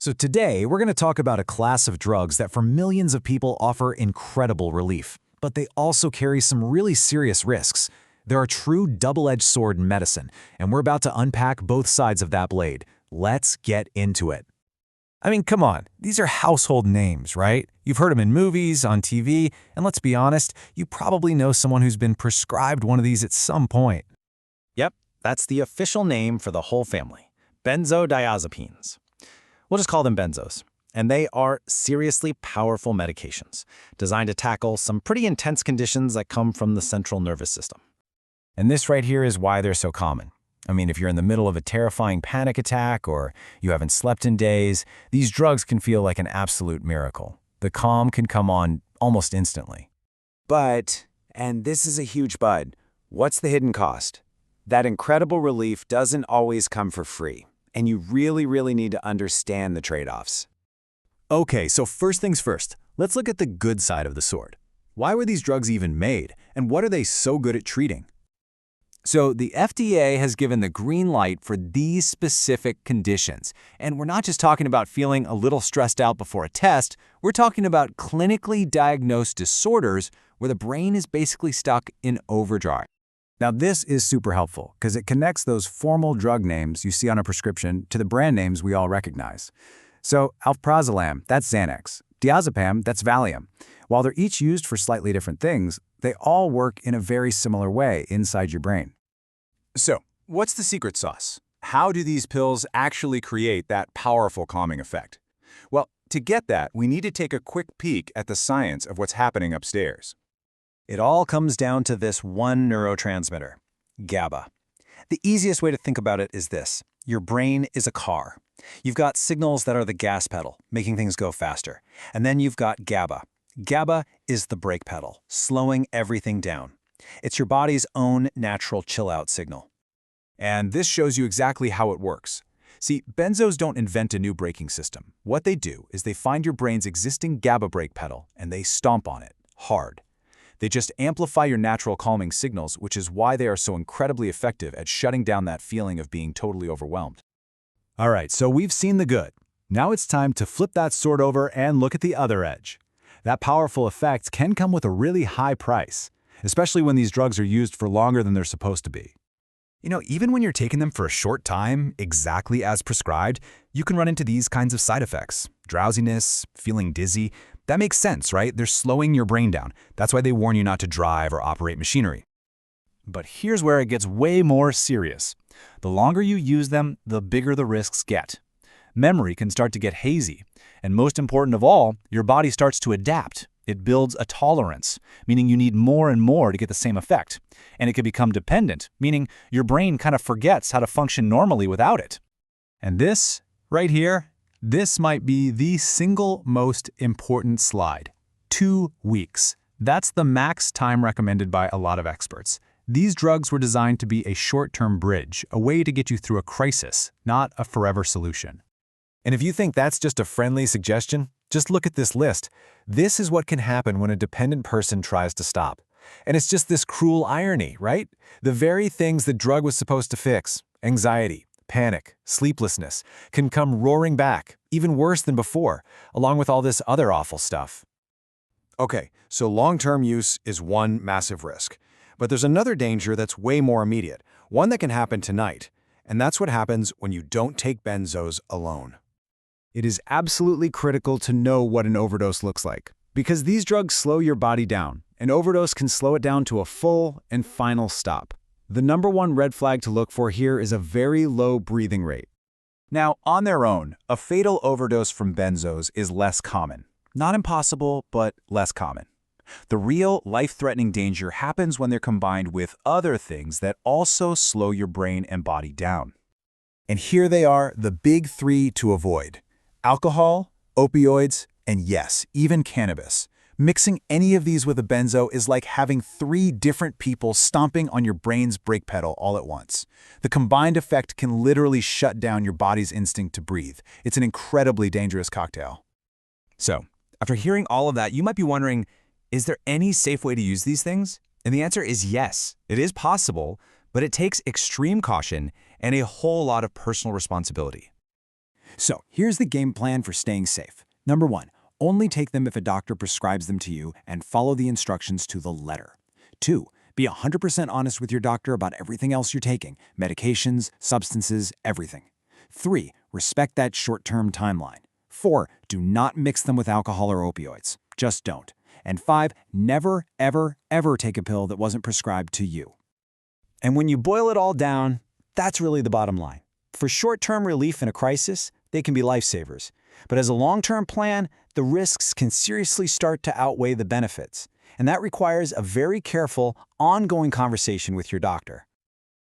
So today, we're going to talk about a class of drugs that for millions of people offer incredible relief, but they also carry some really serious risks. They're a true double-edged sword in medicine, and we're about to unpack both sides of that blade. Let's get into it. I mean, come on, these are household names, right? You've heard them in movies, on TV, and let's be honest, you probably know someone who's been prescribed one of these at some point. Yep, that's the official name for the whole family. Benzodiazepines. We'll just call them benzos. And they are seriously powerful medications designed to tackle some pretty intense conditions that come from the central nervous system. And this right here is why they're so common. I mean, if you're in the middle of a terrifying panic attack or you haven't slept in days, these drugs can feel like an absolute miracle. The calm can come on almost instantly. But, and this is a huge but, what's the hidden cost? That incredible relief doesn't always come for free, and you really need to understand the trade-offs. Okay, so first things first, let's look at the good side of the sword. Why were these drugs even made, and what are they so good at treating? So the FDA has given the green light for these specific conditions. And we're not just talking about feeling a little stressed out before a test, we're talking about clinically diagnosed disorders where the brain is basically stuck in overdrive. Now this is super helpful because it connects those formal drug names you see on a prescription to the brand names we all recognize. So alprazolam, that's Xanax. Diazepam, that's Valium. While they're each used for slightly different things, they all work in a very similar way inside your brain. So, what's the secret sauce? How do these pills actually create that powerful calming effect? Well, to get that, we need to take a quick peek at the science of what's happening upstairs. It all comes down to this one neurotransmitter, GABA. The easiest way to think about it is this. Your brain is a car. You've got signals that are the gas pedal, making things go faster. And then you've got GABA. GABA is the brake pedal, slowing everything down. It's your body's own natural chill-out signal. And this shows you exactly how it works. See, benzos don't invent a new braking system. What they do is they find your brain's existing GABA brake pedal and they stomp on it, hard. They just amplify your natural calming signals, which is why they are so incredibly effective at shutting down that feeling of being totally overwhelmed. All right, so we've seen the good. Now it's time to flip that sword over and look at the other edge. That powerful effect can come with a really high price, especially when these drugs are used for longer than they're supposed to be. You know, even when you're taking them for a short time, exactly as prescribed, you can run into these kinds of side effects. Drowsiness, feeling dizzy. That makes sense, right? They're slowing your brain down. That's why they warn you not to drive or operate machinery. But here's where it gets way more serious. The longer you use them, the bigger the risks get. Memory can start to get hazy. And most important of all, your body starts to adapt. It builds a tolerance, meaning you need more and more to get the same effect. And it can become dependent, meaning your brain kind of forgets how to function normally without it. And this, right here, this might be the single most important slide. 2 weeks. That's the max time recommended by a lot of experts. These drugs were designed to be a short-term bridge, a way to get you through a crisis, not a forever solution. And if you think that's just a friendly suggestion, just look at this list. This is what can happen when a dependent person tries to stop. And it's just this cruel irony, right? The very things the drug was supposed to fix, anxiety, panic, sleeplessness, can come roaring back, even worse than before, along with all this other awful stuff. Okay, so long-term use is one massive risk. But there's another danger that's way more immediate, one that can happen tonight. And that's what happens when you don't take benzos alone. It is absolutely critical to know what an overdose looks like, because these drugs slow your body down. An overdose can slow it down to a full and final stop. The #1 red flag to look for here is a very low breathing rate. Now, on their own, a fatal overdose from benzos is less common. Not impossible, but less common. The real life-threatening danger happens when they're combined with other things that also slow your brain and body down. And here they are, the big 3 to avoid: alcohol, opioids, and yes, even cannabis. Mixing any of these with a benzo is like having 3 different people stomping on your brain's brake pedal all at once. The combined effect can literally shut down your body's instinct to breathe. It's an incredibly dangerous cocktail. So, after hearing all of that, you might be wondering, is there any safe way to use these things? And the answer is yes, it is possible, but it takes extreme caution and a whole lot of personal responsibility. So here's the game plan for staying safe. Number 1, only take them if a doctor prescribes them to you and follow the instructions to the letter. 2, be 100% honest with your doctor about everything else you're taking, medications, substances, everything. 3, respect that short-term timeline. 4, do not mix them with alcohol or opioids. Just don't. And 5, never, ever, ever take a pill that wasn't prescribed to you. And when you boil it all down, that's really the bottom line. For short-term relief in a crisis, they can be lifesavers. But as a long-term plan, the risks can seriously start to outweigh the benefits. And that requires a very careful, ongoing conversation with your doctor.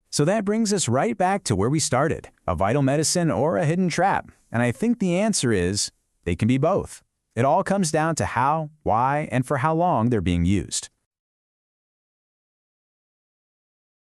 So that brings us right back to where we started, a vital medicine or a hidden trap. And I think the answer is they can be both. It all comes down to how, why, and for how long they're being used.